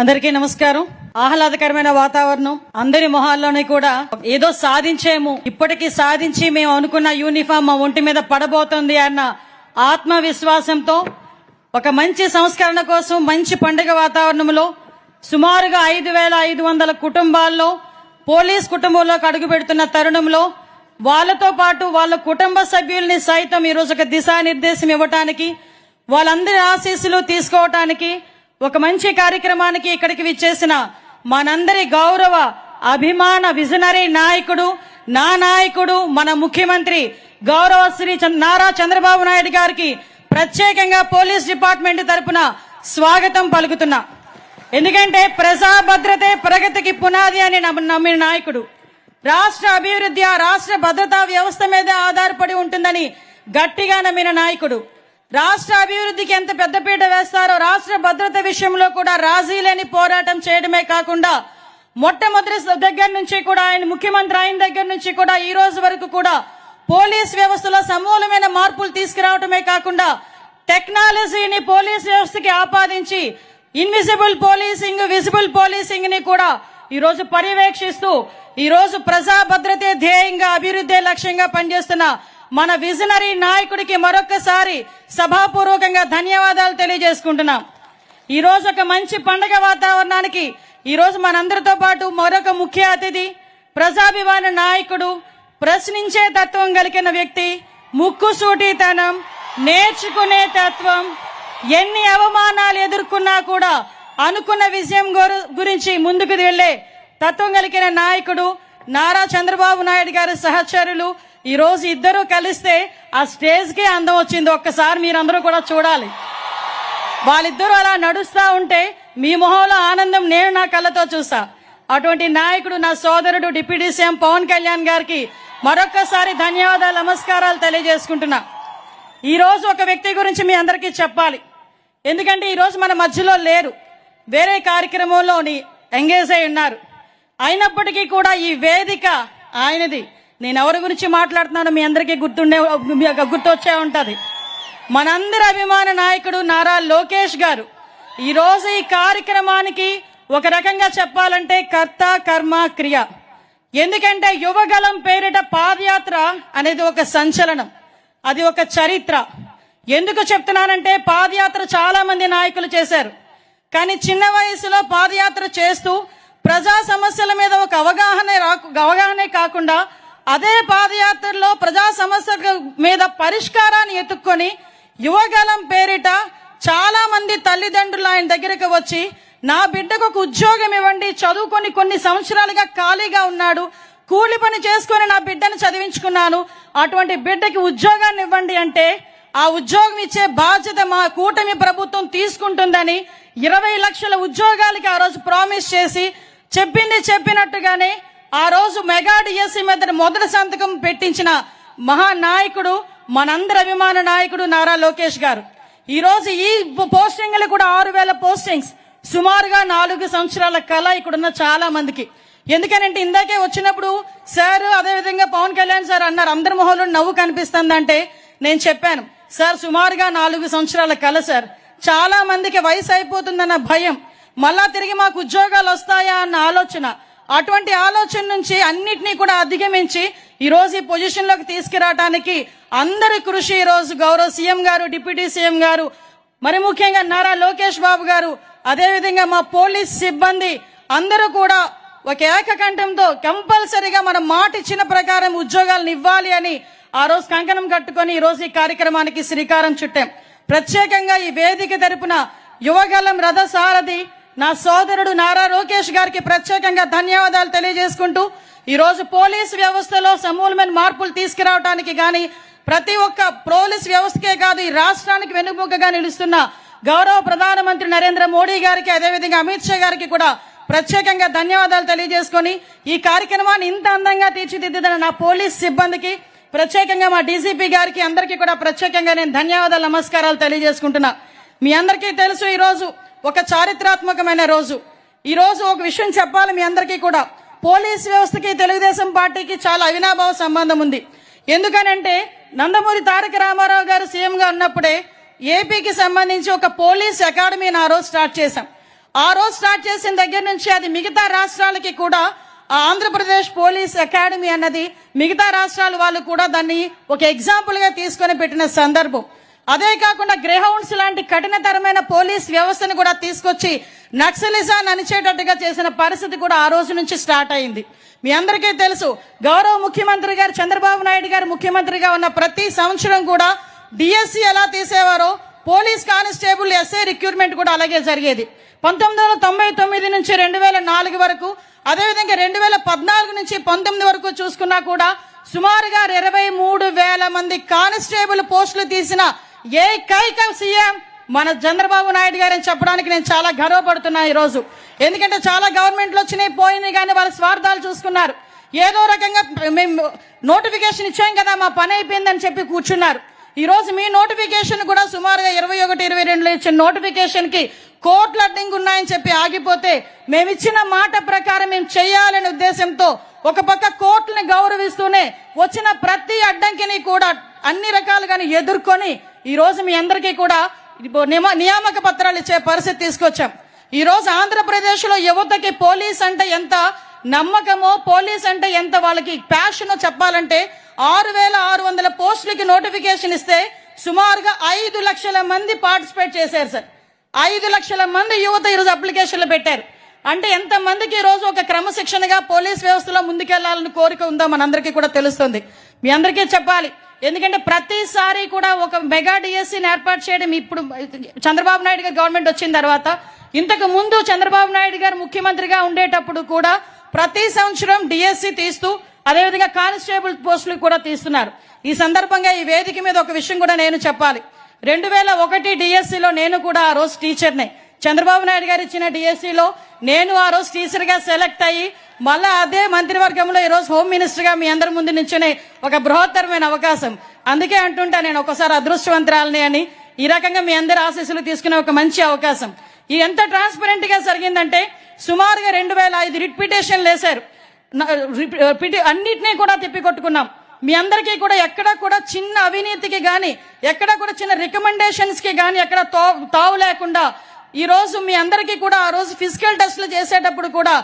అందరికీ నమస్కారం. ఆహ్లాదకరమైన వాతావరణం, అందరి మొహాల్లోనే కూడా ఏదో సాధించేము, ఇప్పటికీ సాధించి మేము అనుకున్న యూనిఫామ్ మా ఒంటి మీద పడబోతుంది అన్న ఆత్మవిశ్వాసంతో ఒక మంచి సంస్కరణ కోసం మంచి పండుగ వాతావరణంలో సుమారుగా 5,500 కుటుంబాల్లో పోలీస్ కుటుంబంలోకి అడుగు పెడుతున్న తరుణంలో వాళ్ళతో పాటు వాళ్ళ కుటుంబ సభ్యుల్ని సైతం ఈరోజు ఒక దిశానిర్దేశం ఇవ్వటానికి, వాళ్ళందరి ఆశీస్సులు తీసుకోవటానికి ఒక మంచి కార్యక్రమానికి ఇక్కడికి విచ్చేసిన మనందరి గౌరవ అభిమాన విజనరీ నాయకుడు, నా నాయకుడు, మన ముఖ్యమంత్రి గౌరవ శ్రీ నారా చంద్రబాబు నాయుడు గారికి ప్రత్యేకంగా పోలీస్ డిపార్ట్మెంట్ తరపున స్వాగతం పలుకుతున్నా. ఎందుకంటే ప్రజా భద్రతే ప్రగతికి పునాది అని నమ్మిన నాయకుడు, రాష్ట్ర అభివృద్ధి ఆ రాష్ట్ర భద్రతా వ్యవస్థ మీద ఆధారపడి ఉంటుందని గట్టిగా నమ్మిన నాయకుడు, రాష్ట్ర అభివృద్ధికి ఎంత పెద్దపీట వేస్తారో రాష్ట్ర భద్రత విషయంలో కూడా రాజీ లేని పోరాటం చేయడమే కాకుండా మొట్టమొదటి దగ్గర నుంచి కూడా ఆయన ముఖ్యమంత్రి అయిన దగ్గర నుంచి కూడా ఈ రోజు వరకు కూడా పోలీస్ వ్యవస్థలో సమూలమైన మార్పులు తీసుకురావడమే కాకుండా టెక్నాలజీని పోలీస్ వ్యవస్థకి ఆపాదించి ఇన్విజిబుల్ పోలీసింగ్, విజిబుల్ పోలీసింగ్ ని కూడా ఈ రోజు పర్యవేక్షిస్తూ ఈ రోజు ప్రజా భద్రతే ధ్యేయంగా అభివృద్ధి లక్ష్యంగా పనిచేస్తున్న మన విజనరీ నాయకుడికి మరొక్కసారి సభాపూర్వకంగా ధన్యవాదాలు తెలియజేసుకుంటున్నాం. ఈ రోజు ఒక మంచి పండగ వాతావరణానికి ఈ రోజు మనందరితో పాటు మరొక ముఖ్య అతిథి, ప్రజాభిమాన నాయకుడు, ప్రశ్నించే తత్వం కలిగిన వ్యక్తి, ముక్కుసూటితనం, నేర్చుకునే తత్వం, ఎన్ని అవమానాలు ఎదుర్కొన్నా కూడా అనుకున్న విజయం గురించి ముందుకు వెళ్లే తత్వం కలిగిన నాయకుడు నారా చంద్రబాబు నాయుడు గారి సహచరులు ఈ రోజు ఇద్దరు కలిస్తే ఆ స్టేజ్ కి అందం వచ్చింది. ఒక్కసారి మీరందరూ కూడా చూడాలి. వాళ్ళిద్దరూ అలా నడుస్తా ఉంటే మీ మొహంలో ఆనందం నేను నా కళ్ళతో చూసా. అటువంటి నాయకుడు నా సోదరుడు డిప్యూటీ సీఎం పవన్ కళ్యాణ్ గారికి మరొక్కసారి ధన్యవాదాలు, నమస్కారాలు తెలియజేసుకుంటున్నా. ఈ రోజు ఒక వ్యక్తి గురించి మీ అందరికీ చెప్పాలి. ఎందుకంటే ఈ రోజు మన మధ్యలో లేరు, వేరే కార్యక్రమంలో ఎంగేజ్ అయి ఉన్నారు. అయినప్పటికీ కూడా ఈ వేదిక ఆయనది. నేను ఎవరి గురించి మాట్లాడుతున్నానో మీ అందరికీ గుర్తొచ్చే ఉంటది. మనందరి అభిమాన నాయకుడు నారా లోకేష్ గారు ఈ రోజు ఈ కార్యక్రమానికి ఒక రకంగా చెప్పాలంటే కర్త కర్మ క్రియ. ఎందుకంటే యువగలం పేరిట పాదయాత్ర అనేది ఒక సంచలనం, అది ఒక చరిత్ర. ఎందుకు చెప్తున్నానంటే పాదయాత్ర చాలా మంది నాయకులు చేశారు, కానీ చిన్న వయసులో పాదయాత్ర చేస్తూ ప్రజా సమస్యల మీద ఒక అవగాహనే కాకుండా అదే పాదయాత్రలో ప్రజా సమస్యల మీద పరిష్కారాన్ని ఎత్తుక్కొని యువగలం పేరిట చాలా మంది తల్లిదండ్రులు ఆయన దగ్గరకు వచ్చి నా బిడ్డకు ఒక ఉద్యోగం ఇవ్వండి, చదువుకొని కొన్ని సంవత్సరాలుగా ఖాళీగా ఉన్నాడు, కూలి పని చేసుకొని నా బిడ్డను చదివించుకున్నాను, అటువంటి బిడ్డకి ఉద్యోగాన్ని ఇవ్వండి అంటే ఆ ఉద్యోగం ఇచ్చే బాధ్యత మా కూటమి ప్రభుత్వం తీసుకుంటుందని 20 లక్షల ఉద్యోగాలకి ఆ రోజు ప్రామిస్ చేసి చెప్పినట్టుగానే ఆ రోజు మెగా డిఎస్సి మీద మొదటి సంతకం పెట్టించిన మహానాయకుడు మనందరి అభిమాన నాయకుడు నారా లోకేష్ గారు. ఈ రోజు ఈ పోస్టింగ్లు కూడా 6,000 పోస్టింగ్స్, సుమారుగా 4 సంవత్సరాల కళ ఇక్కడున్న చాలా మందికి. ఎందుకనంటే ఇందాకే వచ్చినప్పుడు సార్ అదేవిధంగా పవన్ కళ్యాణ్ సార్ అన్నారు అందరి మొహంలో నవ్వు కనిపిస్తుందంటే నేను చెప్పాను సార్ సుమారుగా 4 సంవత్సరాల కళ సార్. చాలా మందికి వయసు అయిపోతుందన్న భయం, మళ్ళా తిరిగి మాకు ఉద్యోగాలు వస్తాయా అన్న ఆలోచన, అటువంటి ఆలోచన నుంచి అన్నిటినీ కూడా అధిగమించి ఈ రోజు ఈ పొజిషన్ లోకి తీసుకురావడానికి అందరి కృషి ఈ రోజు గౌరవ సీఎం గారు, డిప్యూటీ సీఎం గారు, మరి ముఖ్యంగా నారా లోకేష్ బాబు గారు, అదేవిధంగా మా పోలీస్ సిబ్బంది అందరూ కూడా ఒక ఏకకంఠంతో కంపల్సరీగా మనం మాట ఇచ్చిన ప్రకారం ఉద్యోగాలను ఇవ్వాలి అని ఆ రోజు కంకణం కట్టుకొని ఈ రోజు ఈ కార్యక్రమానికి శ్రీకారం చుట్టాం. ప్రత్యేకంగా ఈ వేదిక తరపున యువగలం రథసారథి నా సోదరుడు నారా లోకేష్ గారికి ప్రత్యేకంగా ధన్యవాదాలు తెలియజేసుకుంటూ ఈ రోజు పోలీసు వ్యవస్థలో సమూలమైన మార్పులు తీసుకురావడానికి గాని ప్రతి ఒక్క పోలీస్ వ్యవస్థకే కాదు ఈ రాష్ట్రానికి వెన్నుముకగా నిలుస్తున్న గౌరవ ప్రధానమంత్రి నరేంద్ర మోడీ గారికి, అదేవిధంగా అమిత్ షా గారికి కూడా ప్రత్యేకంగా ధన్యవాదాలు తెలియజేసుకొని ఈ కార్యక్రమాన్ని ఇంత అందంగా తీర్చిదిద్దిన నా పోలీస్ సిబ్బందికి, ప్రత్యేకంగా మా డీజీపీ గారికి అందరికీ కూడా ప్రత్యేకంగా నేను ధన్యవాదాలు, నమస్కారాలు తెలియజేసుకుంటున్నా. మీ అందరికీ తెలుసు ఈ రోజు ఒక చారిత్రాత్మకమైన రోజు. ఈ రోజు ఒక విషయం చెప్పాలి మీ అందరికీ కూడా, పోలీస్ వ్యవస్థకి తెలుగుదేశం పార్టీకి చాలా అవినాభావ సంబంధం ఉంది. ఎందుకనంటే నందమూరి తారక రామారావు గారు సీఎం గా ఉన్నప్పుడే ఏపీకి సంబంధించి ఒక పోలీస్ అకాడమీని ఆ రోజు స్టార్ట్ చేశాం. ఆ రోజు స్టార్ట్ చేసిన దగ్గర నుంచి అది మిగతా రాష్ట్రాలకి కూడా ఆంధ్రప్రదేశ్ పోలీస్ అకాడమీ అన్నది మిగతా రాష్ట్రాల వాళ్ళు కూడా దాన్ని ఒక ఎగ్జాంపుల్ గా తీసుకొని పెట్టిన సందర్భం. అదే కాకుండా గ్రేహౌండ్స్ లాంటి కఠినతరమైన పోలీస్ వ్యవస్థను కూడా తీసుకొచ్చి నక్సలిజాన్ని అణిచేటట్టుగా చేసిన పరిస్థితి కూడా ఆ రోజు నుంచి స్టార్ట్ అయింది. మీ అందరికీ తెలుసు, గౌరవ ముఖ్యమంత్రి గారు చంద్రబాబు నాయుడు గారు ముఖ్యమంత్రిగా ఉన్న ప్రతి సంవత్సరం కూడా డిఎస్సి ఎలా తీసేవారో పోలీస్ కానిస్టేబుల్ ఎస్ఐ రిక్రూట్మెంట్ కూడా అలాగే జరిగేది. 1999 నుంచి 2004 వరకు, అదేవిధంగా 2014 నుంచి 19 వరకు చూసుకున్నా కూడా సుమారుగా 23,000 మంది కానిస్టేబుల్ పోస్టులు తీసిన ఏకైక సీఎం మన చంద్రబాబు నాయుడు గారని చెప్పడానికి నేను చాలా గర్వపడుతున్నా ఈ రోజు. ఎందుకంటే చాలా గవర్నమెంట్లు వచ్చినాయి పోయినాయి, కానీ వాళ్ళ స్వార్థాలు చూసుకున్నారు. ఏదో రకంగా మేము నోటిఫికేషన్ ఇచ్చాం కదా, మా పని అయిపోయిందని చెప్పి కూర్చున్నారు. ఈ రోజు మీ నోటిఫికేషన్ కూడా సుమారుగా 21-22లో ఇచ్చిన నోటిఫికేషన్ కి కోర్టులు అడ్డంగా ఉన్నాయని చెప్పి ఆగిపోతే, మేమిచ్చిన మాట ప్రకారం మేము చేయాలనే ఉద్దేశంతో ఒక పక్క కోర్టుని గౌరవిస్తూనే వచ్చిన ప్రతి అడ్డంకిని కూడా అన్ని రకాలుగానే ఎదుర్కొని ఈ రోజు మీ అందరికీ కూడా నియామక పత్రాలు ఇచ్చే పరిస్థితి తీసుకొచ్చాం. ఈ రోజు ఆంధ్రప్రదేశ్ లో యువతకి పోలీస్ అంటే ఎంత నమ్మకమో, పోలీస్ అంటే ఎంత వాళ్ళకి ప్యాషనో చెప్పాలంటే 6,600 పోస్టులకి నోటిఫికేషన్ ఇస్తే సుమారుగా 5 లక్షల మంది పార్టిసిపేట్ చేశారు సార్. 5 లక్షల మంది యువత ఈరోజు అప్లికేషన్లు పెట్టారు. అంటే ఎంత మందికి ఈ రోజు ఒక క్రమశిక్షణగా పోలీస్ వ్యవస్థలో ముందుకెళ్లాలని కోరిక ఉందో మనందరికీ కూడా తెలుస్తుంది. మీ అందరికీ చెప్పాలి, ఎందుకంటే ప్రతిసారి కూడా ఒక మెగా డిఎస్సీని ఏర్పాటు చేయడం ఇప్పుడు చంద్రబాబు నాయుడు గారు గవర్నమెంట్ వచ్చిన తర్వాత, ఇంతకు ముందు చంద్రబాబు నాయుడు గారు ముఖ్యమంత్రిగా ఉండేటప్పుడు కూడా ప్రతి సంవత్సరం డిఎస్సీ తీస్తూ అదేవిధంగా కానిస్టేబుల్ పోస్టులు కూడా తీస్తున్నారు. ఈ సందర్భంగా ఈ వేదిక మీద ఒక విషయం కూడా నేను చెప్పాలి. 2001 డిఎస్సీలో నేను కూడా ఆ రోజు టీచర్నే. చంద్రబాబు నాయుడు గారు ఇచ్చిన డిఎస్సీలో నేను ఆ రోజు టీచర్ గా సెలెక్ట్ అయ్యి మళ్ళా అదే మంత్రివర్గంలో ఈ రోజు హోమ్ మినిస్టర్ గా మీ అందరి ముందు నుంచునే ఒక బృహత్తరమైన అవకాశం. అందుకే అంటుంటా నేను ఒకసారి అదృష్టవంతురాలని అని. ఈ రకంగా మీ అందరి ఆశీస్సులు తీసుకునే ఒక మంచి అవకాశం. ఇది ఎంత ట్రాన్స్పరెంట్ గా జరిగిందంటే సుమారుగా 2005 రిట్ పిటిషన్లు వేశారు. అన్నిటినీ కూడా తిప్పికొట్టుకున్నాం. మీ అందరికీ కూడా ఎక్కడ కూడా చిన్న అవినీతికి గాని, ఎక్కడ కూడా చిన్న రికమెండేషన్స్ కి గాని ఎక్కడ తావు లేకుండా ఈ రోజు మీ అందరికీ కూడా ఆ రోజు ఫిజికల్ టెస్టులు చేసేటప్పుడు కూడా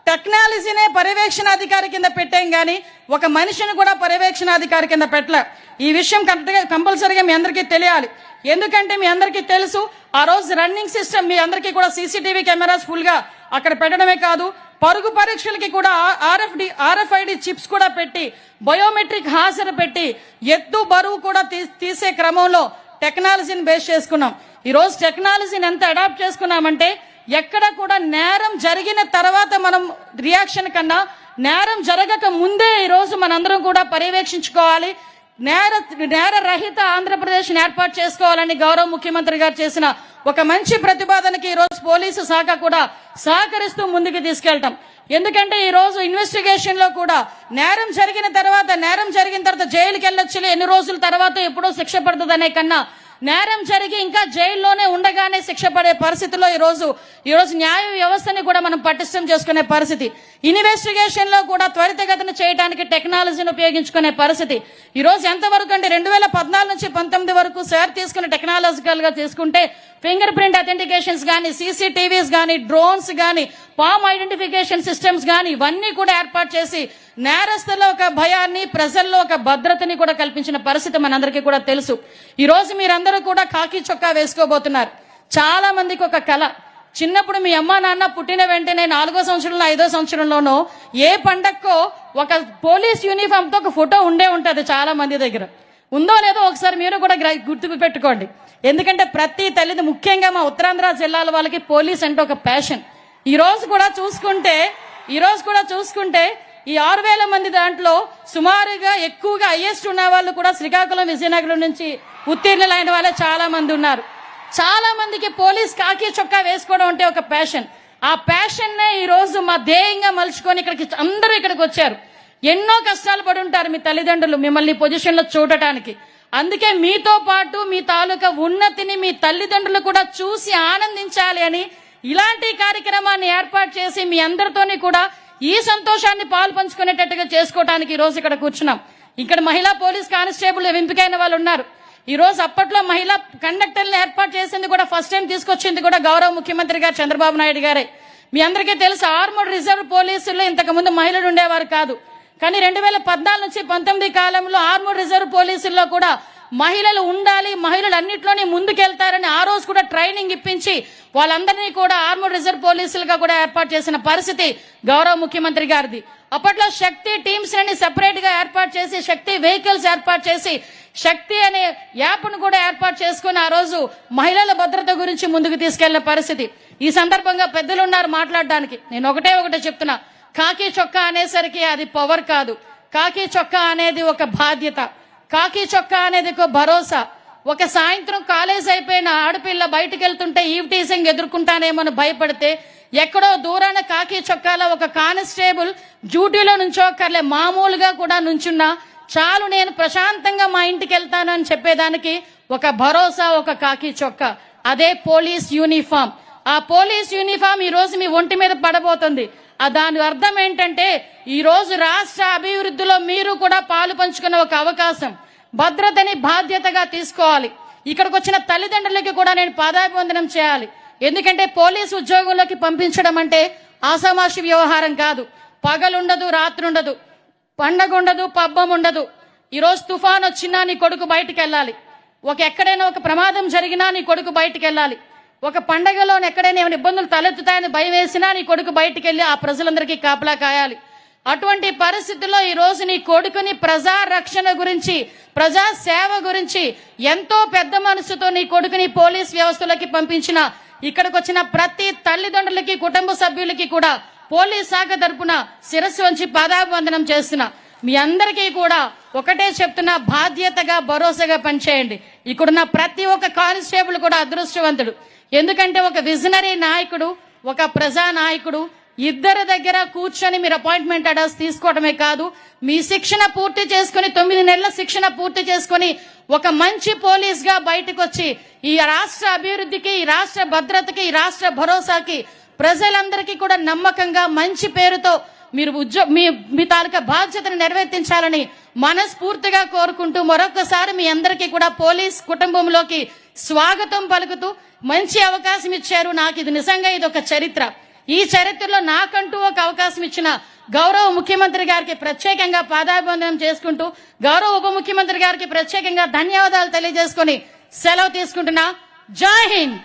టెక్నాలజీనే పర్యవేక్షణాధికారి కింద పెట్టాం గానీ ఒక మనిషిని కూడా పర్యవేక్షణాధికారి కింద పెట్టలే. ఈ విషయం కంపల్సరీగా మీ అందరికీ తెలియాలి. ఎందుకంటే మీ అందరికీ తెలుసు, ఆ రోజు రన్నింగ్ సిస్టమ్ మీ అందరికీ కూడా సీసీటీవీ కెమెరాస్ ఫుల్ గా అక్కడ పెట్టడమే కాదు, పరుగు పరీక్షలకి కూడా RFID చిప్స్ కూడా పెట్టి, బయోమెట్రిక్ హాజరు పెట్టి, ఎత్తు బరువు కూడా తీసే క్రమంలో టెక్నాలజీని బేస్ చేసుకున్నాం. ఈ రోజు టెక్నాలజీని ఎంత అడాప్ట్ చేసుకున్నామంటే ఎక్కడ కూడా నేరం జరిగిన తర్వాత మనం రియాక్షన్ కన్నా నేరం జరగక ముందే ఈ రోజు మనందరం కూడా పర్యవేక్షించుకోవాలి. నేర రహిత ఆంధ్రప్రదేశ్ ఏర్పాటు చేసుకోవాలని గౌరవ ముఖ్యమంత్రి గారు చేసిన ఒక మంచి ప్రతిపాదనకి ఈ రోజు పోలీసు శాఖ కూడా సహకరిస్తూ ముందుకు తీసుకెళ్తాం. ఎందుకంటే ఈ రోజు ఇన్వెస్టిగేషన్ లో కూడా నేరం జరిగిన తర్వాత జైలుకి వెళ్ళొచ్చు, ఎన్ని రోజుల తర్వాత ఎప్పుడో శిక్ష పడుతుందనే కన్నా నేరం జరిగి ఇంకా జైల్లోనే ఉండగానే శిక్ష పడే పరిస్థితిలో ఈ రోజు న్యాయ వ్యవస్థని కూడా మనం పటిష్టం చేసుకునే పరిస్థితి, ఇన్వెస్టిగేషన్ లో కూడా త్వరితగతిన చేయడానికి టెక్నాలజీని ఉపయోగించుకునే పరిస్థితి. ఈ రోజు ఎంతవరకు అంటే 2014 నుంచి 19 వరకు సార్ తీసుకున్న టెక్నాలజికల్ గా తీసుకుంటే ఫింగర్ ప్రింట్ అథెంటికేషన్స్ గానీ, CCTVs గానీ, డ్రోన్స్ గానీ, పామ్ ఐడెంటిఫికేషన్ సిస్టమ్స్ గానీ ఇవన్నీ కూడా ఏర్పాటు చేసి నేరస్తుల్లో ఒక భయాన్ని, ప్రజల్లో ఒక భద్రతని కూడా కల్పించిన పరిస్థితి మనందరికీ కూడా తెలుసు. ఈ రోజు మీరందరూ కూడా కాకి చొక్కా వేసుకోబోతున్నారు. చాలా మందికి ఒక కళ, చిన్నప్పుడు మీ అమ్మా నాన్న పుట్టిన వెంటనే 4వ సంవత్సరంలో 5వ సంవత్సరంలోనో ఏ పండక్కో ఒక పోలీస్ యూనిఫామ్ తో ఒక ఫోటో ఉండే ఉంటది. చాలా మంది దగ్గర ఉందో లేదో ఒకసారి మీరు కూడా గుర్తుకు పెట్టుకోండి. ఎందుకంటే ప్రతి తల్లిది, ముఖ్యంగా మా ఉత్తరాంధ్ర జిల్లాల వాళ్ళకి పోలీస్ అంటే ఒక ప్యాషన్. ఈ రోజు కూడా చూసుకుంటే ఈ 6,000 మంది దాంట్లో సుమారుగా ఎక్కువగా హైయెస్ట్ ఉన్న వాళ్ళు కూడా శ్రీకాకుళం, విజయనగరం నుంచి ఉత్తీర్ణులైన వాళ్ళే చాలా మంది ఉన్నారు. చాలా మందికి పోలీస్ కాకి చొక్కా వేసుకోవడం అంటే ఒక ప్యాషన్. ఆ ప్యాషన్ నే ఈ రోజు మా ధ్యేయంగా మలుచుకొని అందరూ ఇక్కడికి వచ్చారు. ఎన్నో కష్టాలు పడి ఉంటారు మీ తల్లిదండ్రులు మిమ్మల్ని పొజిషన్ లో చూడటానికి. అందుకే మీతో పాటు మీ తాలూకా ఉన్నతిని మీ తల్లిదండ్రులు కూడా చూసి ఆనందించాలి అని ఇలాంటి కార్యక్రమాన్ని ఏర్పాటు చేసి మీ అందరితోని కూడా ఈ సంతోషాన్ని పాలు పంచుకునేటట్టుగా చేసుకోవడానికి ఈ రోజు ఇక్కడ కూర్చున్నాం. ఇక్కడ మహిళా పోలీస్ కానిస్టేబుల్ ఎంపికైన వాళ్ళు ఉన్నారు. ఈ రోజు అప్పట్లో మహిళా కండక్టర్లను ఏర్పాటు చేసింది కూడా ఫస్ట్ టైం తీసుకొచ్చింది కూడా గౌరవ ముఖ్యమంత్రి గారు చంద్రబాబు నాయుడు గారే. మీ అందరికీ తెలుసు ఆర్మడ్ రిజర్వ్ పోలీసుల్లో ఇంతకు ముందు మహిళలు ఉండేవారు కాదు. కానీ 2014 నుంచి 19 కాలంలో ఆర్మడ్ రిజర్వ్ పోలీసుల్లో కూడా మహిళలు ఉండాలి, మహిళలు అన్నిట్లోనే ముందుకెళ్తారని ఆ రోజు కూడా ట్రైనింగ్ ఇప్పించి వాళ్ళందరినీ కూడా ఆర్మడ్ రిజర్వ్ పోలీసులుగా కూడా ఏర్పాటు చేసిన పరిస్థితి గౌరవ ముఖ్యమంత్రి గారిది. అప్పట్లో శక్తి టీమ్స్ అని సెపరేట్ గా ఏర్పాటు చేసి, శక్తి వెహికల్స్ ఏర్పాటు చేసి, శక్తి అనే యాప్ ను కూడా ఏర్పాటు చేసుకుని ఆ రోజు మహిళల భద్రత గురించి ముందుకు తీసుకెళ్లిన పరిస్థితి. ఈ సందర్భంగా పెద్దలు ఉన్నారు మాట్లాడడానికి. నేను ఒకటే చెప్తున్నా, కాకి చొక్కా అనేసరికి అది పవర్ కాదు. కాకి చొక్కా అనేది ఒక బాధ్యత, కాకి చొక్కా అనేది ఒక భరోసా. ఒక సాయంత్రం కాలేజ్ అయిపోయిన ఆడపిల్ల బయటకు వెళ్తుంటే ఈవ్ టీజింగ్ ఎదుర్కొంటానేమని భయపడితే ఎక్కడో దూరాన కాకి చొక్కాలో ఒక కానిస్టేబుల్ డ్యూటీలో నుంచోకర్లే మామూలుగా కూడా నుంచున్నా చాలు, నేను ప్రశాంతంగా మా ఇంటికి వెళ్తాను అని చెప్పేదానికి ఒక భరోసా, ఒక కాకి చొక్కా. అదే పోలీస్ యూనిఫామ్. ఆ పోలీస్ యూనిఫామ్ ఈ రోజు మీ ఒంటి మీద పడబోతుంది. దాని అర్థం ఏంటంటే ఈ రోజు రాష్ట్ర అభివృద్ధిలో మీరు కూడా పాలు పంచుకునే ఒక అవకాశం. భద్రతని బాధ్యతగా తీసుకోవాలి. ఇక్కడికి వచ్చిన తల్లిదండ్రులకి కూడా నేను పాదాభివందనం చేయాలి. ఎందుకంటే పోలీసు ఉద్యోగంలోకి పంపించడం అంటే ఆషామాషి వ్యవహారం కాదు. పగలుండదు, రాత్రి ఉండదు, పండగ ఉండదు, పబ్బం ఉండదు. ఈ రోజు తుఫాన్ వచ్చినా నీ కొడుకు బయటికి వెళ్ళాలి. ఎక్కడైనా ఒక ప్రమాదం జరిగినా నీ కొడుకు బయటికి వెళ్ళాలి. ఒక పండగలో ఎక్కడైనా ఏమైనా ఇబ్బందులు తలెత్తుతాయని భయం వేసినా నీ కొడుకు బయటికి వెళ్ళి ఆ ప్రజలందరికీ కాపలా కాయాలి. అటువంటి పరిస్థితుల్లో ఈ రోజు నీ కొడుకుని ప్రజా రక్షణ గురించి, ప్రజా సేవ గురించి ఎంతో పెద్ద మనసుతో నీ కొడుకుని పోలీస్ వ్యవస్థలోకి పంపించిన ఇక్కడికి వచ్చిన ప్రతి తల్లిదండ్రులకి, కుటుంబ సభ్యులకి కూడా పోలీస్ శాఖ తరపున శిరస్సు వంచి పాదాభివందనం చేస్తున్నా. మీ అందరికీ కూడా ఒకటే చెప్తున్నా, బాధ్యతగా భరోసాగా పనిచేయండి. ఇక్కడున్న ప్రతి ఒక్క కానిస్టేబుల్ కూడా అదృష్టవంతుడు. ఎందుకంటే ఒక విజనరీ నాయకుడు, ఒక ప్రజా నాయకుడు ఇద్దరి దగ్గర కూర్చొని మీరు అపాయింట్మెంట్ ఆర్డర్స్ తీసుకోవడమే కాదు, మీ శిక్షణ పూర్తి చేసుకుని 9 నెలల శిక్షణ పూర్తి చేసుకుని ఒక మంచి పోలీస్ గా బయటకు వచ్చి ఈ రాష్ట్ర అభివృద్ధికి, ఈ రాష్ట్ర భద్రతకి, ఈ రాష్ట్ర భరోసాకి ప్రజలందరికీ కూడా నమ్మకంగా మంచి పేరుతో మీరు మీ తాలూకా బాధ్యతను నెరవేర్తించాలని మనస్ఫూర్తిగా కోరుకుంటూ మరొకసారి మీ అందరికీ కూడా పోలీస్ కుటుంబంలోకి స్వాగతం పలుకుతూ మంచి అవకాశం ఇచ్చారు. నాకు ఇది నిజంగా ఇది ఒక చరిత్ర. ఈ చరిత్రలో నాకంటూ ఒక అవకాశం ఇచ్చిన గౌరవ ముఖ్యమంత్రి గారికి ప్రత్యేకంగా పాదాభివందనం చేసుకుంటూ, గౌరవ ఉప ముఖ్యమంత్రి గారికి ప్రత్యేకంగా ధన్యవాదాలు తెలియజేసుకుని సెలవు తీసుకుంటున్నా. జై హింద్.